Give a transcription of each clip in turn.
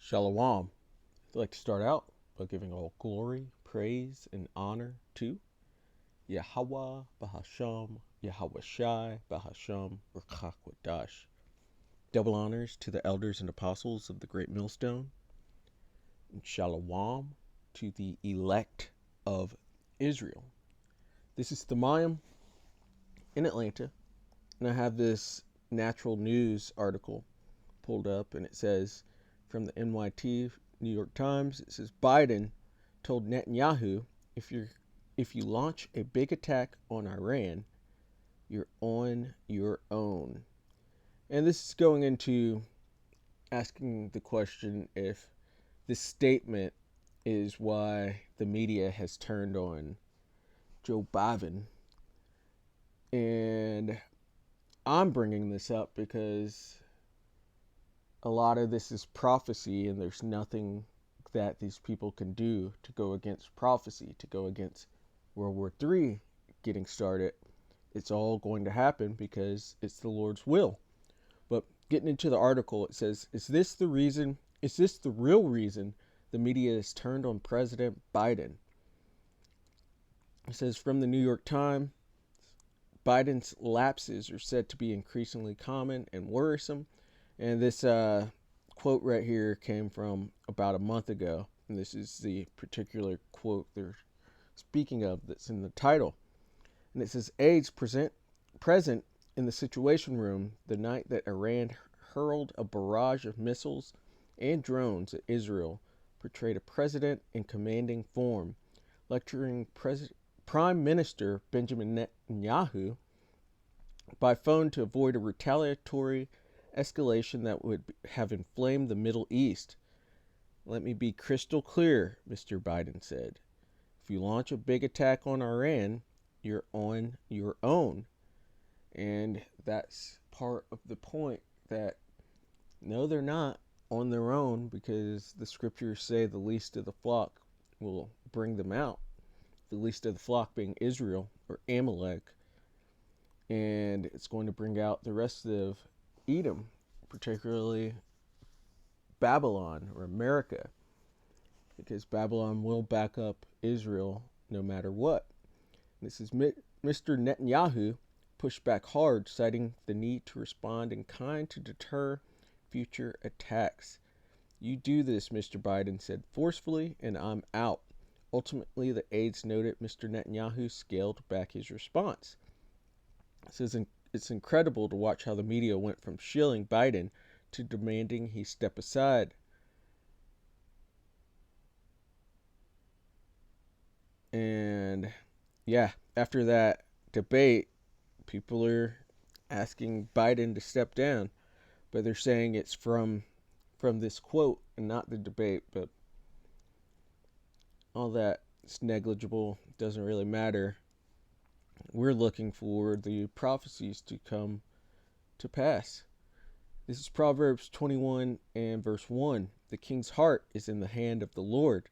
Shalom. I'd like to start out by giving all glory, praise, and honor to Yahweh Bahasham, Yahweh Shai Bahasham, Rakakwadash. Double honors to the elders and apostles of the Great Millstone, and Shalom to the elect of Israel. This is Thamayim in Atlanta, and I have this natural news article pulled up, and it says from the NYT New York Times, it says Biden told Netanyahu, if you launch a big attack on Iran, you're on your own. And this is going into asking the question if this statement is why the media has turned on Joe Biden. And I'm bringing this up because a lot of this is prophecy, and there's nothing that these people can do to go against prophecy, to go against World War III getting started. It's all going to happen because it's the Lord's will. But getting into the article, it says, is this the real reason the media is turned on President Biden? It says from the New York Times, Biden's lapses are said to be increasingly common and worrisome. And this quote right here came from about a month ago. And this is the particular quote they're speaking of that's in the title. And it says, aides present in the Situation Room the night that Iran hurled a barrage of missiles and drones at Israel portrayed a president in commanding form, lecturing Prime Minister Benjamin Netanyahu by phone to avoid a retaliatory escalation that would have inflamed the Middle East. Let me be crystal clear, Mr. Biden said. If you launch a big attack on Iran, you're on your own. And that's part of the point, that no, they're not on their own, because the scriptures say the least of the flock will bring them out. The least of the flock being Israel, or Amalek. And it's going to bring out the rest of Edom, particularly Babylon or America, because Babylon will back up Israel no matter what. This is Mr. Netanyahu pushed back hard, citing the need to respond in kind to deter future attacks. You do this, Mr. Biden said forcefully, and I'm out. Ultimately, the aides noted Mr. Netanyahu scaled back his response. It says it's incredible to watch how the media went from shilling Biden to demanding he step aside. And yeah, after that debate, people are asking Biden to step down, but they're saying it's from this quote and not the debate. But all that is negligible, doesn't really matter. We're looking for the prophecies to come to pass. This is Proverbs 21 and verse 1. The king's heart is in the hand of the Lord.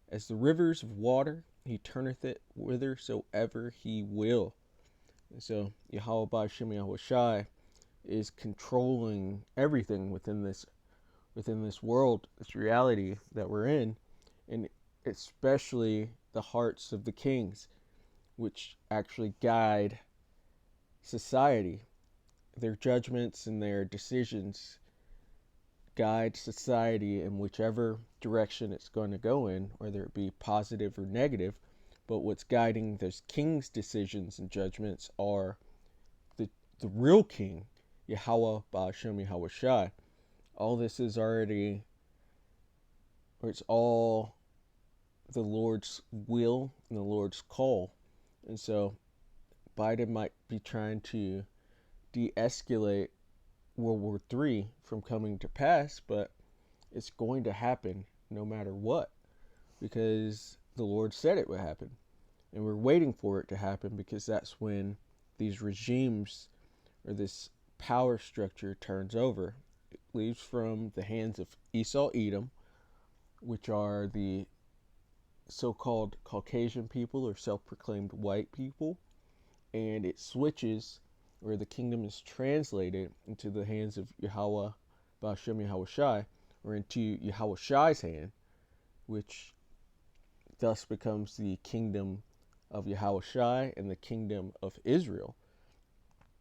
As the rivers of water, he turneth it whithersoever he will. And so Yahweh Ba'ashem Yahweh Shai is controlling everything within this world, this reality that we're in, and especially the hearts of the kings, which actually guide society. Their judgments and their decisions guide society in whichever direction it's going to go in, whether it be positive or negative. But what's guiding those kings' decisions and judgments are the real king, Yahweh Ba'ashem Yahweh Shai. All this is already, or it's all the Lord's will and the Lord's call. And so Biden might be trying to de-escalate World War III from coming to pass, but it's going to happen no matter what, because the Lord said it would happen. And we're waiting for it to happen, because that's when these regimes, or this power structure, turns over. It leaves from the hands of Esau Edom, which are the so-called Caucasian people or self-proclaimed white people, and it switches, or the kingdom is translated into the hands of Yahweh Ba'ashem Yahweh Shai, or into Yahushai's hand, which thus becomes the kingdom of Yahushai and the kingdom of Israel,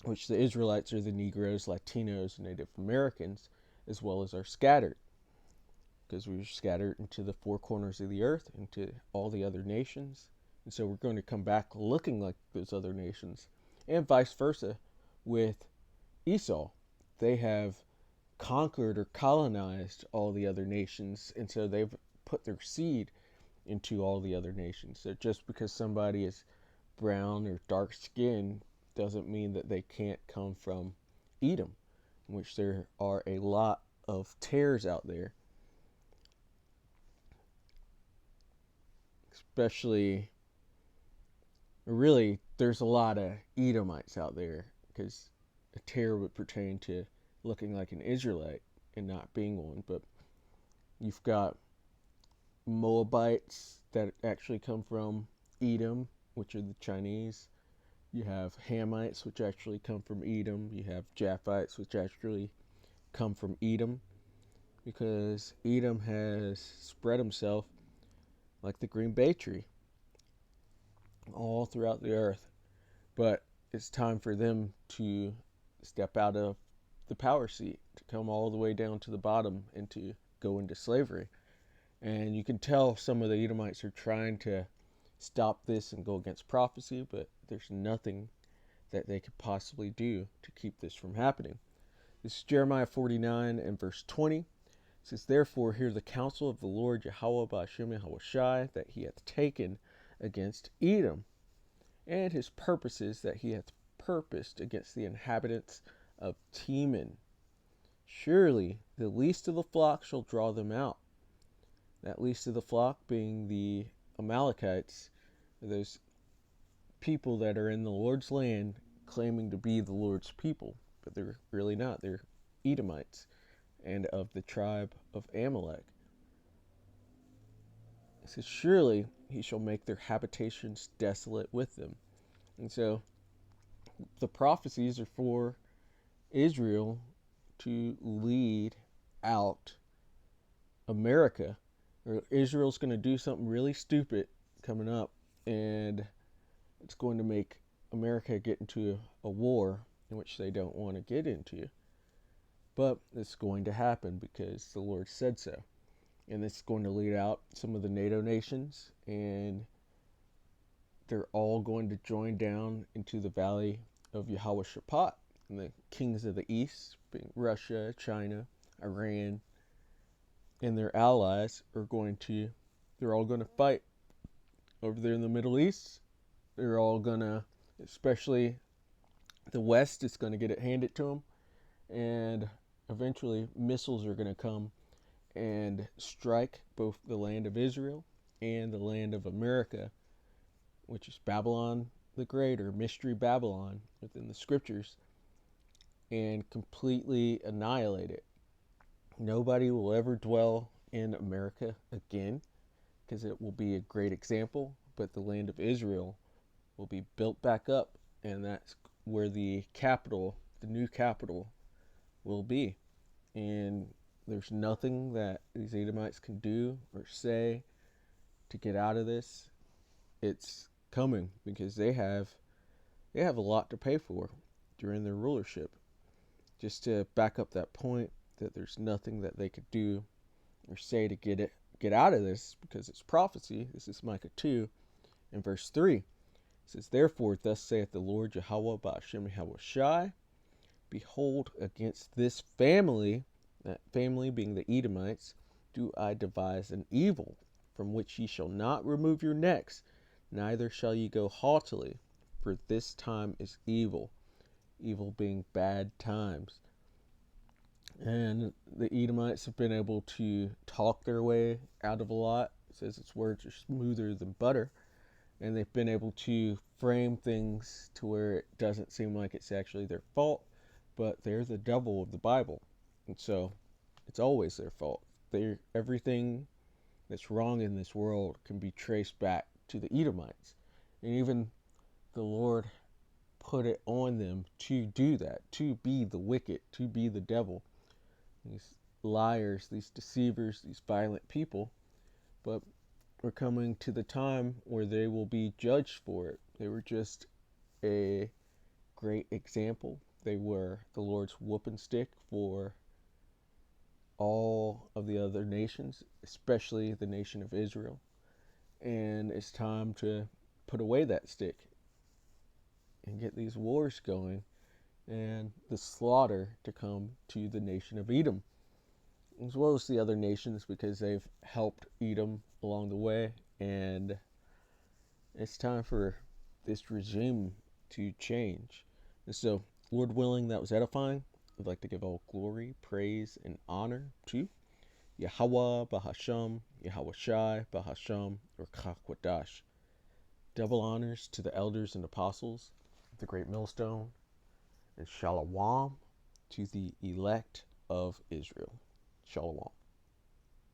which the Israelites are the Negroes, Latinos, and Native Americans, as well as are scattered, because we're scattered into the four corners of the earth, into all the other nations. And so we're going to come back looking like those other nations, and vice versa with Esau. They have conquered or colonized all the other nations, and so they've put their seed into all the other nations. So just because somebody is brown or dark skinned doesn't mean that they can't come from Edom, in which there are a lot of tares out there. Especially, really, there's a lot of Edomites out there, because a tare would pertain to looking like an Israelite and not being one. But you've got Moabites that actually come from Edom, which are the Chinese. You have Hamites, which actually come from Edom. You have Japhites, which actually come from Edom, because Edom has spread himself like the green bay tree all throughout the earth. But it's time for them to step out of the power seat, to come all the way down to the bottom and to go into slavery. And you can tell some of the Edomites are trying to stop this and go against prophecy, but there's nothing that they could possibly do to keep this from happening. This is Jeremiah 49 and verse 20. It says, "Therefore hear the counsel of the Lord Yahweh Ba'ashem Yahushai, that he hath taken against Edom, and his purposes that he hath purposed against the inhabitants of Teman. Surely the least of the flock shall draw them out." That least of the flock being the Amalekites, those people that are in the Lord's land claiming to be the Lord's people, but they're really not. They're Edomites and of the tribe of Amalek. It says, "Surely he shall make their habitations desolate with them." And so the prophecies are for Israel to lead out America. Or Israel's going to do something really stupid coming up, and it's going to make America get into a war in which they don't want to get into. But it's going to happen because the Lord said so. And it's going to lead out some of the NATO nations, and they're all going to join down into the valley of Yehoshaphat. And the kings of the east, being Russia, China, Iran, and their allies, they're all going to fight. Over there in the Middle East, they're all going to, especially the West, is going to get it handed to them. And eventually missiles are going to come and strike both the land of Israel and the land of America, which is Babylon the Great, or Mystery Babylon within the scriptures, and completely annihilate it. Nobody will ever dwell in America again, because it will be a great example, but the land of Israel will be built back up, and that's where the capital, the new capital, will be. And there's nothing that these Edomites can do or say to get out of this. It's coming because they have a lot to pay for during their rulership. Just to back up that point, that there's nothing that they could do or say to get out of this, because it's prophecy. This is Micah 2 and verse 3. It says, "Therefore thus saith the Lord Yahweh Ba'ashem Yahushai, behold, against this family," that family being the Edomites, "do I devise an evil, from which ye shall not remove your necks, neither shall ye go haughtily, for this time is evil." Evil being bad times. And the Edomites have been able to talk their way out of a lot. It says its words are smoother than butter. And they've been able to frame things to where it doesn't seem like it's actually their fault, but they're the devil of the Bible. And so it's always their fault. Everything that's wrong in this world can be traced back to the Edomites. And even the Lord put it on them to do that, to be the wicked, to be the devil. liars, these deceivers, these violent people, but we're coming to the time where they will be judged for it. They were just a great example. They were the Lord's whooping stick for all of the other nations, especially the nation of Israel. And it's time to put away that stick and get these wars going and the slaughter to come to the nation of Edom, as well as the other nations, because they've helped Edom along the way. And it's time for this regime to change. And so, Lord willing, that was edifying. I'd like to give all glory, praise, and honor to Yahweh Bahasham, Yahweh Shai Bahasham, or Kakwadash. Double honors to the elders and apostles of the Great Millstone, and Shalom to the elect of Israel. Shalom.